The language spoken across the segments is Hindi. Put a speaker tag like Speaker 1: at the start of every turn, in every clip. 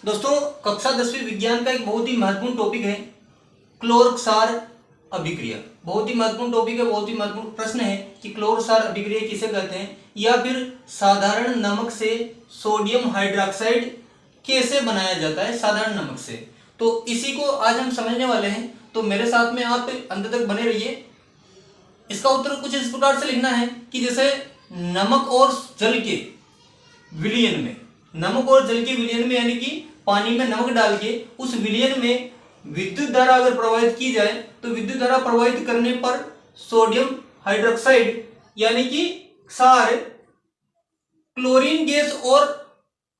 Speaker 1: दोस्तों कक्षा 10वीं विज्ञान का एक बहुत ही महत्वपूर्ण टॉपिक है क्लोर क्षार अभिक्रिया। बहुत ही महत्वपूर्ण टॉपिक है, बहुत ही महत्वपूर्ण प्रश्न है कि क्लोर क्षार अभिक्रिया किसे कहते हैं या फिर साधारण नमक से सोडियम हाइड्रोक्साइड कैसे बनाया जाता है साधारण नमक से। तो इसी को आज हम समझने वाले हैं, तो मेरे साथ में आप अंत तक बने रहिए। इसका उत्तर कुछ इस प्रकार से लिखना है कि जैसे नमक और जल के विलयन में, नमक और जल के विलयन में यानी कि पानी में नमक डाल के उस विलयन में विद्युत धारा अगर प्रवाहित की जाए तो विद्युत धारा प्रवाहित करने पर सोडियम हाइड्रोक्साइड यानी कि क्षार क्लोरीन गैस और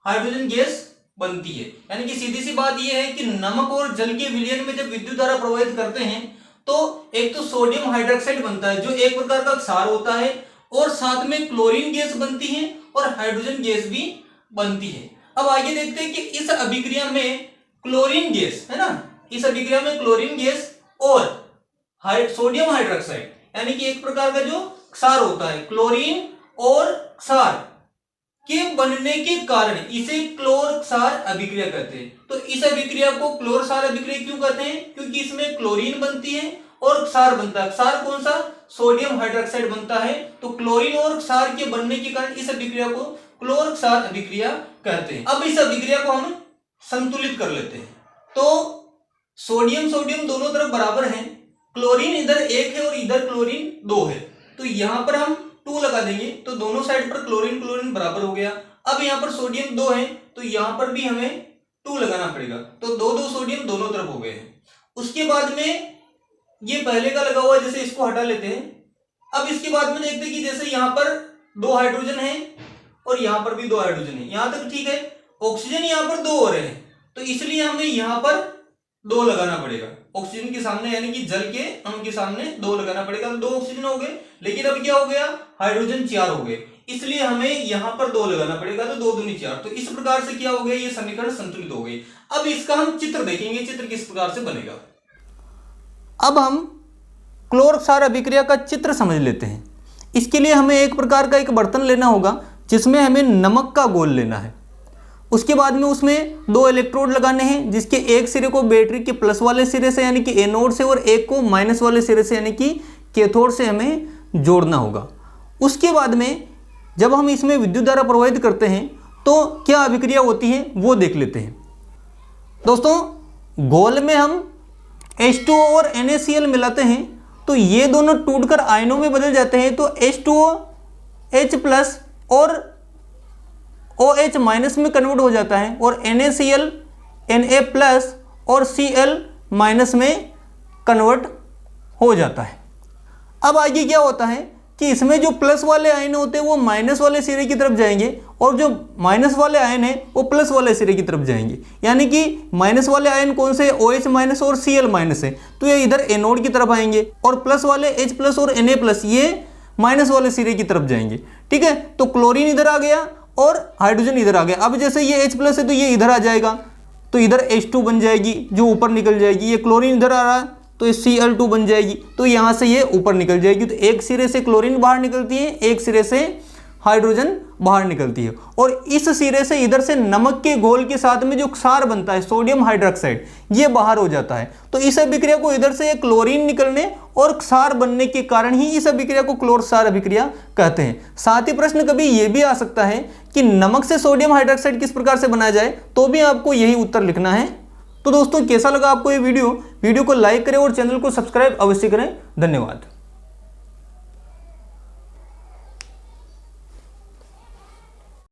Speaker 1: हाइड्रोजन गैस बनती है। यानी कि सीधी सी बात यह है कि नमक और जल के विलयन में जब विद्युत धारा प्रवाहित करते हैं तो एक तो सोडियम हाइड्रोक्साइड बनता है जो एक प्रकार का क्षार होता है और साथ में क्लोरीन गैस बनती है और हाइड्रोजन गैस भी बनती है। अब आगे देखते हैं कि इस अभिक्रिया में क्लोरीन गैस है ना, इस अभिक्रिया में क्लोरीन गैस और सोडियम हाइड्रोक्साइड यानी कि एक प्रकार का जो क्षार होता है क्लोरीन और क्षार के बनने के कारण इसे क्लोर क्षार अभिक्रिया कहते हैं। तो इस अभिक्रिया को क्लोर क्षार अभिक्रिया क्यों कहते हैं? क्योंकि इसमें क्लोरीन बनती है और क्षार बनता है। क्षार कौन सा? सोडियम हाइड्रोक्साइड बनता है। तो क्लोरीन और क्षार के बनने के कारण इस अभिक्रिया को क्लोर क्षार अभिक्रिया कहते हैं। अब इस अभिक्रिया को हम संतुलित कर लेते हैं। तो सोडियम सोडियम दोनों तरफ बराबर हैं, क्लोरीन इधर 1 है और इधर क्लोरीन 2 है। तो यहां पर हम 2 लगा देंगे तो दोनों साइड पर क्लोरीन क्लोरीन बराबर हो गया। अब यहां पर सोडियम 2 है तो यहां पर भी हमें 2 लगाना पड़ेगा। तो 2 सोडियम दोनों तरफ हो गए हैं। उसके बाद में ये पहले का लगा हुआ है, जैसे इसको हटा लेते हैं। अब इसके बाद में देखते हैं कि जैसे यहां पर 2 हाइड्रोजन है और यहां पर भी 2 हाइड्रोजन है, यहां तक ठीक है। ऑक्सीजन यहां पर 2 हो रहे हैं तो इसलिए हमें यहां पर 2 लगाना पड़ेगा ऑक्सीजन के सामने, यानी कि जल के अणु के सामने 2 लगाना पड़ेगा। तो 2 ऑक्सीजन हो गए, लेकिन अब क्या हो गया? हाइड्रोजन 4 हो गए, इसलिए हमें यहां पर 2 लगाना पड़ेगा। तो 2 दूनी 4। तो इस प्रकार से क्या हो गया? ये समीकरण संतुलित हो गई। अब इसका हम चित्र देखेंगे, चित्र किस प्रकार से बनेगा। अब हम क्लोर क्षार अभिक्रिया का चित्र समझ लेते हैं। इसके लिए हमें एक प्रकार का एक बर्तन लेना होगा जिसमें हमें नमक का घोल लेना है। उसके बाद में उसमें 2 इलेक्ट्रोड लगाने हैं, जिसके एक सिरे को बैटरी के प्लस वाले सिरे से यानी कि एनोड से और एक को माइनस वाले सिरे से यानी कि कैथोड से हमें जोड़ना होगा। उसके बाद में जब हम इसमें विद्युत धारा प्रवाहित करते हैं तो क्या अभिक्रिया होती है वो देख लेते हैं। दोस्तों घोल में हम H2O और NaCl मिलाते हैं तो ये दोनों टूटकर आयनों में बदल जाते हैं। तो H2O H+ और OH- में कन्वर्ट हो जाता है और NaCl Na+ और Cl- में कन्वर्ट हो जाता है। अब आगे क्या होता है कि इसमें जो प्लस वाले आयन होते हैं वो माइनस वाले सिरे की तरफ जाएंगे और जो माइनस वाले आयन है वो प्लस वाले सिरे की तरफ जाएंगे। यानी कि माइनस वाले आयन कौन से? OH- और Cl- है, तो ये इधर एनोड की तरफ आएंगे और प्लस वाले H+ और Na+ ये माइनस वाले सिरे की तरफ जाएंगे। ठीक है, तो क्लोरीन इधर आ गया और हाइड्रोजन इधर आ गया। अब जैसे ये H+ है तो ये इधर आ जाएगा, तो इधर H2 बन जाएगी जो ऊपर निकल जाएगी। ये क्लोरीन इधर आ रहा है तो ये Cl2 बन जाएगी, तो यहाँ से ये ऊपर निकल जाएगी। तो एक सिरे से क्लोरीन बाहर निकलती है, एक सिरे से हाइड्रोजन बाहर निकलती है और इस सिरे से इधर से नमक के घोल के साथ में जो क्षार बनता है सोडियम हाइड्रोक्साइड ये बाहर हो जाता है। तो इस अभिक्रिया को इधर से क्लोरीन निकलने और क्षार बनने के कारण ही इस अभिक्रिया को क्लोर क्षार अभिक्रिया कहते हैं। साथ ही प्रश्न कभी यह भी आ सकता है कि नमक से सोडियम हाइड्रोक्साइड किस प्रकार से बनाया जाए, तो भी आपको यही उत्तर लिखना है। तो दोस्तों कैसा लगा आपको ये वीडियो को लाइक करें और चैनल को सब्सक्राइब अवश्य करें। धन्यवाद।